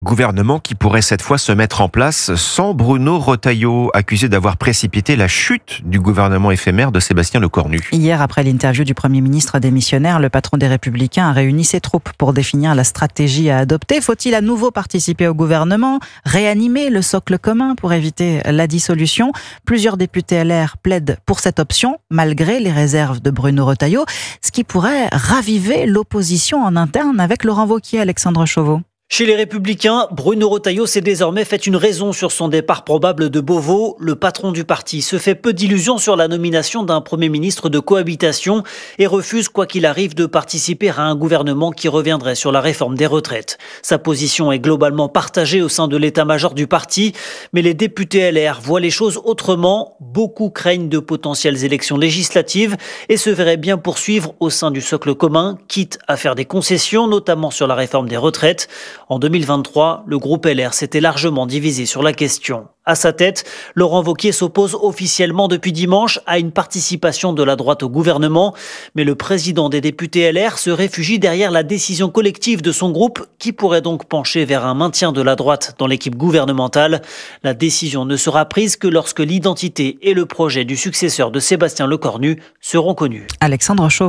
Gouvernement qui pourrait cette fois se mettre en place sans Bruno Retailleau, accusé d'avoir précipité la chute du gouvernement éphémère de Sébastien Lecornu. Hier, après l'interview du Premier ministre démissionnaire, le patron des Républicains a réuni ses troupes pour définir la stratégie à adopter. Faut-il à nouveau participer au gouvernement, réanimer le socle commun pour éviter la dissolution? Plusieurs députés LR plaident pour cette option, malgré les réserves de Bruno Retailleau, ce qui pourrait raviver l'opposition en interne avec Laurent Wauquiez, Alexandre Chauveau. Chez les Républicains, Bruno Retailleau s'est désormais fait une raison sur son départ probable de Beauvau. Le patron du parti se fait peu d'illusions sur la nomination d'un Premier ministre de cohabitation et refuse, quoi qu'il arrive, de participer à un gouvernement qui reviendrait sur la réforme des retraites. Sa position est globalement partagée au sein de l'état-major du parti, mais les députés LR voient les choses autrement. Beaucoup craignent de potentielles élections législatives et se verraient bien poursuivre au sein du socle commun, quitte à faire des concessions, notamment sur la réforme des retraites. En 2023, le groupe LR s'était largement divisé sur la question. À sa tête, Laurent Wauquiez s'oppose officiellement depuis dimanche à une participation de la droite au gouvernement. Mais le président des députés LR se réfugie derrière la décision collective de son groupe qui pourrait donc pencher vers un maintien de la droite dans l'équipe gouvernementale. La décision ne sera prise que lorsque l'identité et le projet du successeur de Sébastien Lecornu seront connus. Alexandre Chauveau.